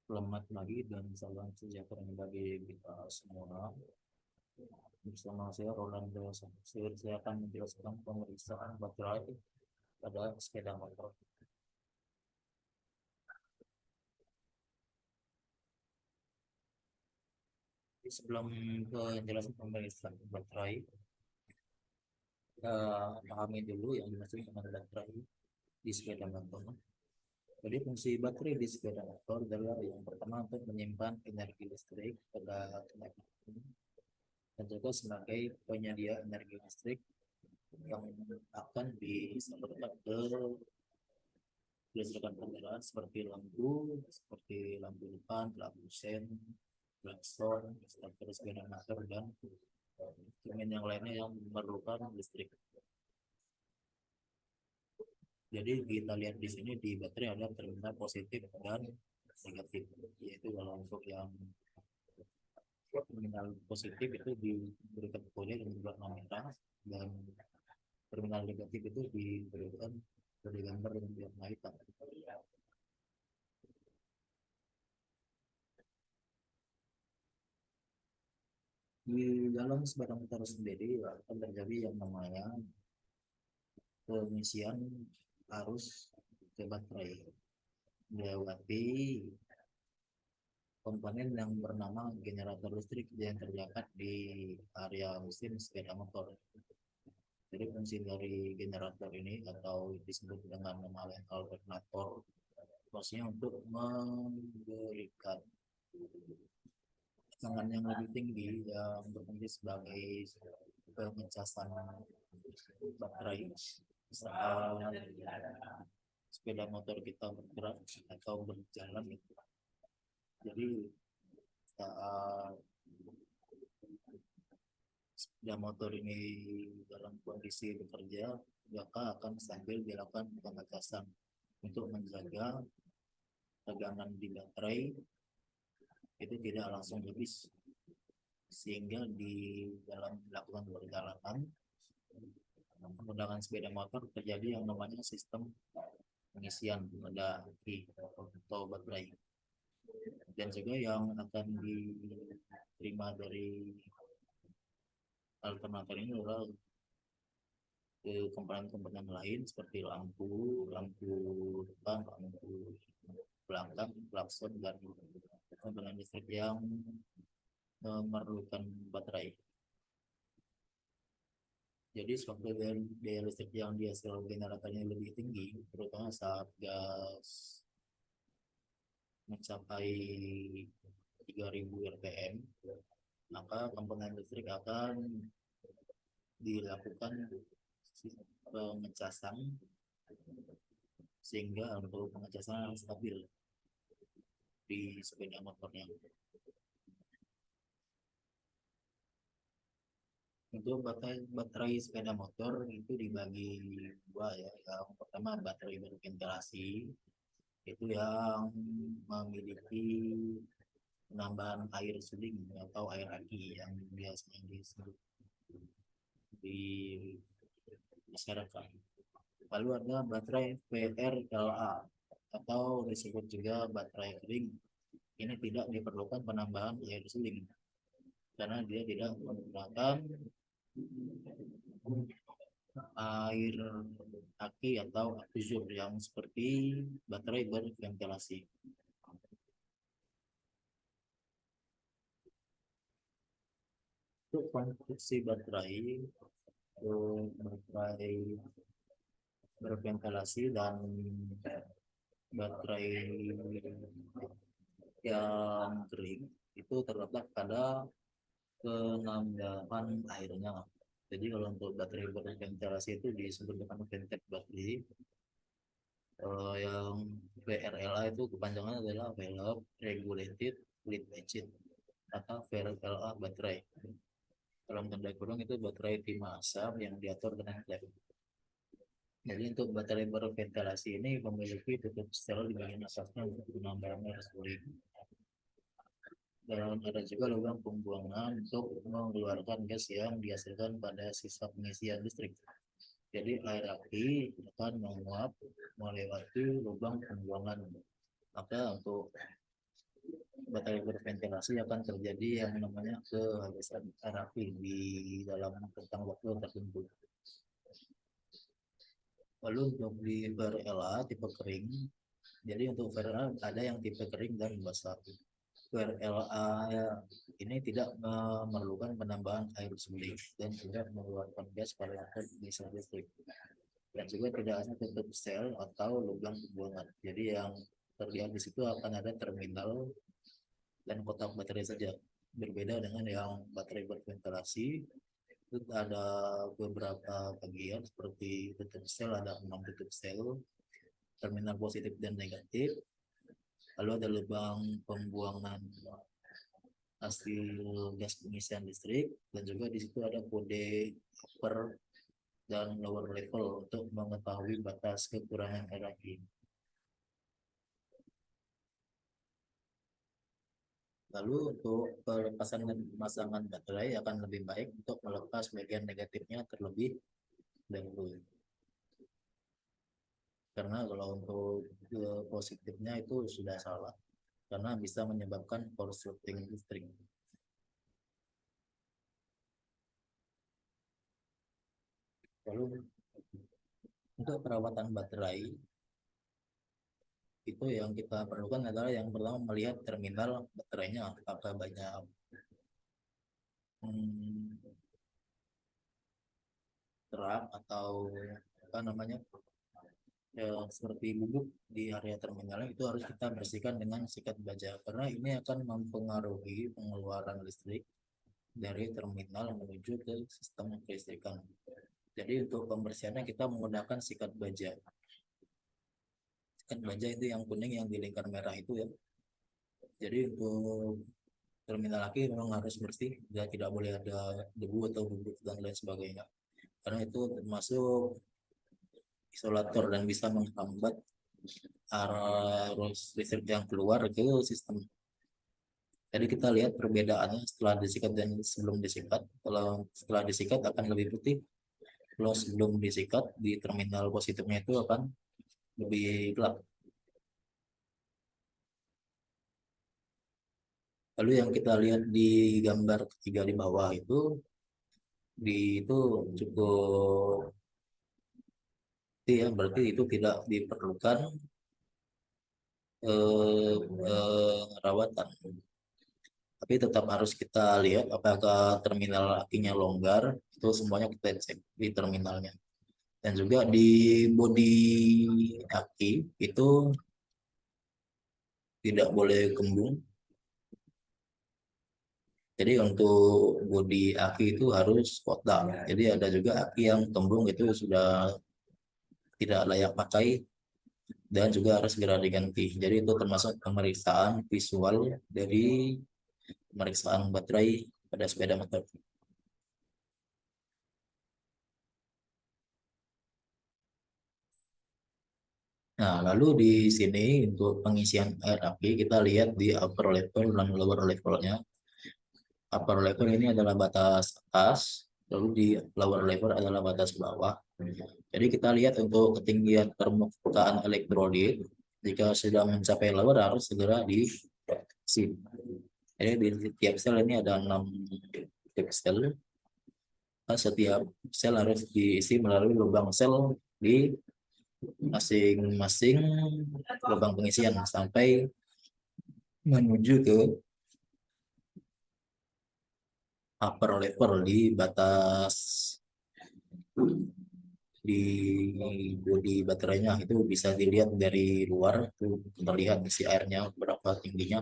Selamat pagi dan salam sejahtera bagi kita semua. Bersama saya Rolando Samsir, saya akan menjelaskan pemeriksaan baterai pada sepeda motor. Jadi sebelum penjelasan pemeriksaan baterai, kita pahami dulu yang dimaksud dengan baterai di sepeda motor. Jadi fungsi baterai di sepeda motor adalah yang pertama untuk menyimpan energi listrik pada kendaraan dan juga sebagai penyedia energi listrik yang akan disalurkan ke listrik kendaraan seperti lampu depan, lampu sen, klakson, starter sepeda motor dan instrumen yang lainnya yang memerlukan listrik. Jadi kita lihat di sini di baterai ada terminal positif dan negatif. Yaitu kalau untuk yang terminal positif itu diberikan kode dengan warna merah dan terminal negatif itu diberikan kode gambar dengan warna hitam. Di dalam sepeda motor sendiri akan terjadi yang namanya pengisian arus ke baterai melewati komponen yang bernama generator listrik yang terdapat di area mesin sepeda motor. Jadi fungsi dari generator ini atau disebut dengan nama lain alternator, maksudnya untuk memberikan tekanan yang lebih tinggi yang berfungsi sebagai pengecasan baterai saat sepeda motor kita bergerak atau berjalan gitu. Jadi saat sepeda motor ini dalam kondisi bekerja, maka akan sambil dilakukan pengecasan untuk menjaga tegangan di baterai itu tidak langsung habis, sehingga di dalam melakukan perjalanan menggunakan sepeda motor terjadi yang namanya sistem pengisian pada aki atau baterai, dan juga yang akan diterima dari alternator ini adalah komponen-komponen lain seperti lampu, lampu depan, lampu belakang, klakson dan komponen listrik yang memerlukan baterai. Jadi suatu daya listrik yang dihasilkan generatornya lebih tinggi, terutama saat gas mencapai 3000 rpm, maka komponen listrik akan dilakukan pengecasan sehingga untuk pengecasan stabil di sepeda motornya. Untuk baterai sepeda motor itu dibagi dua ya. Yang pertama baterai berventilasi itu yang memiliki penambahan air suling atau air aki yang biasanya disebut di masyarakat. Lalu ada baterai VRLA atau disebut juga baterai kering. Ini tidak diperlukan penambahan air suling karena dia tidak menggunakan air aki atau akuzur yang seperti baterai berventilasi. Untuk konstruksi baterai, baterai berventilasi dan baterai yang kering itu terletak pada penambahan airnya. Jadi kalau untuk baterai berventilasi itu disebut dengan vented baterai. Yang VRLA itu kepanjangannya adalah Valve Regulated Lead Acid atau VRLA baterai. Dalam tanda kurung itu baterai timah asam yang diatur dengan klep. Jadi untuk baterai berventilasi ini memiliki tutup steril di bagian atasnya untuk penambahan arus cooling. Dan ada juga lubang pembuangan untuk mengeluarkan gas yang dihasilkan pada sisa pengisian listrik. Jadi air aki akan menguap melewati lubang pembuangan. Maka untuk baterai berventilasi akan terjadi yang namanya kehabisan air di dalam rentang waktu tertentu. Lalu untuk di VRLA tipe kering, jadi untuk VRLA ada yang tipe kering dan basah. VRLA ini tidak memerlukan penambahan air suling dan tidak mengeluarkan gas pada di listrik. Dan juga tidak ada tutup sel atau lubang pembuangan. Jadi yang terlihat di situ akan ada terminal dan kotak baterai saja. Berbeda dengan yang baterai berventilasi, itu ada beberapa bagian seperti tutup sel, ada 6 tutup sel, terminal positif dan negatif, lalu ada lubang pembuangan hasil gas pengisian listrik, dan juga di situ ada kode upper dan lower level untuk mengetahui batas kekurangan energi. Lalu untuk pelepasan dan pemasangan baterai akan lebih baik untuk melepas bagian negatifnya terlebih dahulu. Karena kalau untuk positifnya itu sudah salah, karena bisa menyebabkan korsleting listrik. Lalu untuk perawatan baterai itu yang kita perlukan adalah yang pertama melihat terminal baterainya apakah banyak kerak atau apa namanya seperti bubuk di area terminalnya, itu harus kita bersihkan dengan sikat baja karena ini akan mempengaruhi pengeluaran listrik dari terminal menuju ke sistem kelistrikan. Jadi untuk pembersihannya kita menggunakan sikat baja. Sikat baja itu yang kuning yang di lingkar merah itu ya. Jadi untuk terminal aki memang harus bersih, dan tidak boleh ada debu atau bubuk dan lain sebagainya. Karena itu termasuk isolator dan bisa menghambat arus listrik yang keluar ke sistem. Jadi kita lihat perbedaannya setelah disikat dan sebelum disikat. Kalau setelah disikat akan lebih putih. Kalau sebelum disikat di terminal positifnya itu akan lebih gelap. Lalu yang kita lihat di gambar ketiga di bawah itu cukup ya, berarti itu tidak diperlukan rawatan. Tapi tetap harus kita lihat apakah terminal akinya longgar, itu semuanya kita cek di terminalnya. Dan juga di bodi aki itu tidak boleh kembung. Jadi untuk bodi aki itu harus kotak. Jadi ada juga aki yang kembung itu sudah tidak layak pakai dan juga harus segera diganti. Jadi itu termasuk pemeriksaan visual dari pemeriksaan baterai pada sepeda motor. Nah, lalu di sini untuk pengisian air aki kita lihat di upper level dan lower levelnya. Upper level ini adalah batas atas, lalu di lower level adalah batas bawah. Jadi kita lihat untuk ketinggian permukaan elektrolit, jika sudah mencapai lower harus segera diisi. Jadi di setiap sel ini ada 6 tipe sel. Setiap sel harus diisi melalui lubang sel di masing-masing lubang pengisian sampai menuju ke upper level di batas di bodi baterainya. Itu bisa dilihat dari luar, itu terlihat isi airnya berapa tingginya.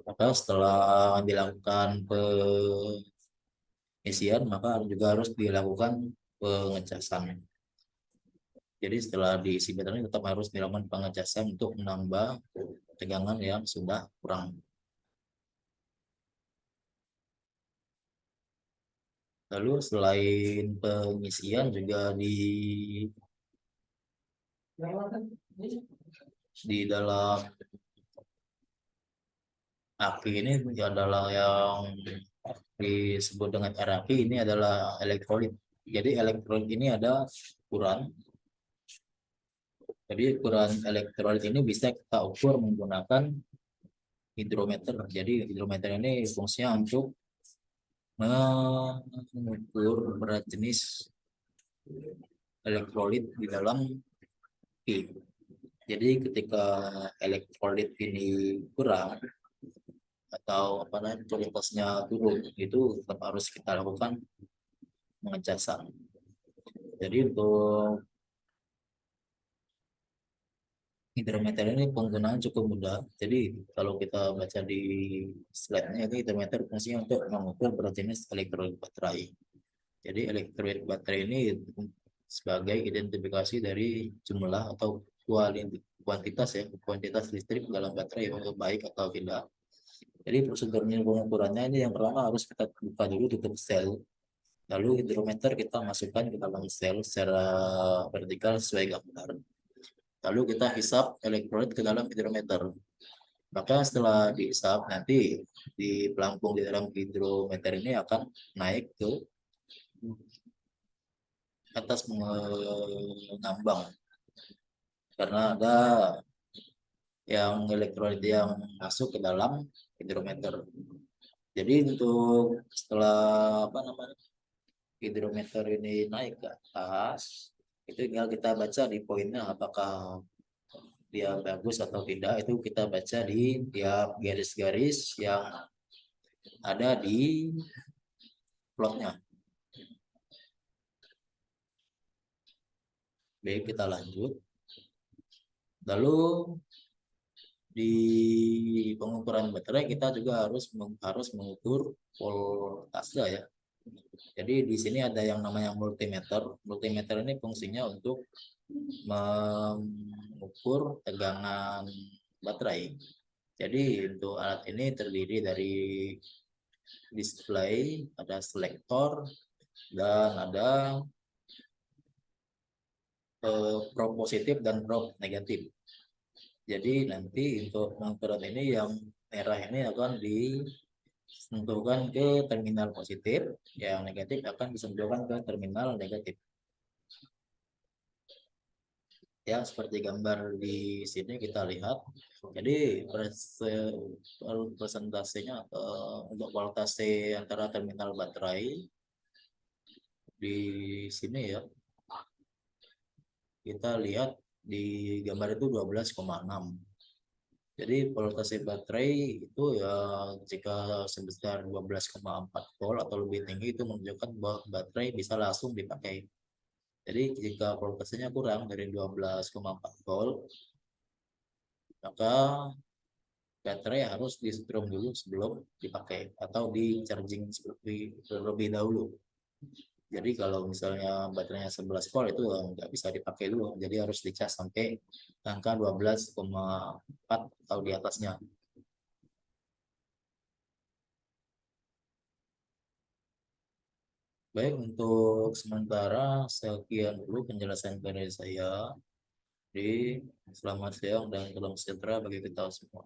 Maka setelah dilakukan pengisian maka juga harus dilakukan pengecasan. Jadi setelah diisi baterai tetap harus dilakukan pengecasan untuk menambah tegangan yang sudah kurang. Lalu selain pengisian juga di dalam aki ini adalah yang disebut dengan RAki, ini adalah elektrolit. Jadi elektrolit ini ada ukuran. Jadi ukuran elektrolit ini bisa kita ukur menggunakan hidrometer. Jadi hidrometer ini fungsinya untuk mengukur berat jenis elektrolit di dalam air. Jadi ketika elektrolit ini kurang atau apa namanya kualitasnya turun, itu tetap harus kita lakukan pengecasan. Jadi untuk hidrometer ini penggunaan cukup mudah. Jadi kalau kita baca di slide-nya, itu hidrometer fungsinya untuk mengukur berat jenis elektrolit baterai. Jadi elektrolit baterai ini sebagai identifikasi dari jumlah atau kuantitas ya, kuantitas listrik dalam baterai yang baik atau tidak. Jadi prosedurnya pengukurannya ini yang pertama harus kita buka dulu tutup sel. Lalu hidrometer kita masukkan ke dalam sel secara vertikal sesuai gambar. Lalu kita hisap elektrolit ke dalam hidrometer. Maka setelah dihisap nanti di pelampung di dalam hidrometer ini akan naik ke atas mengambang karena ada yang elektrolit yang masuk ke dalam hidrometer. Jadi untuk setelah apa namanya hidrometer ini naik ke atas, itu tinggal kita baca di poinnya apakah dia bagus atau tidak, itu kita baca di tiap garis-garis yang ada di plotnya. Baik, kita lanjut. Lalu di pengukuran baterai kita juga harus mengukur voltase ya. Jadi di sini ada yang namanya multimeter. Multimeter ini fungsinya untuk mengukur tegangan baterai. Jadi untuk alat ini terdiri dari display, ada selektor, dan ada probe positif dan probe negatif. Jadi nanti untuk pengukuran ini yang merah ini akan disentuhkan ke terminal positif, yang negatif akan disentuhkan ke terminal negatif. Ya, seperti gambar di sini kita lihat. Jadi presentasenya untuk voltase antara terminal baterai di sini ya. Kita lihat di gambar itu 12,6. Jadi voltase baterai itu ya jika sebesar 12,4 volt atau lebih tinggi itu menunjukkan bahwa baterai bisa langsung dipakai. Jadi jika voltasenya kurang dari 12,4 volt, maka baterai harus di strom dulu sebelum dipakai atau di charging terlebih dahulu. Jadi kalau misalnya baterainya 11 volt itu nggak bisa dipakai dulu, jadi harus dicas sampai angka 12,4 atau di atasnya. Baik, untuk sementara sekian dulu penjelasan dari saya. Jadi selamat siang dan salam sejahtera bagi kita semua.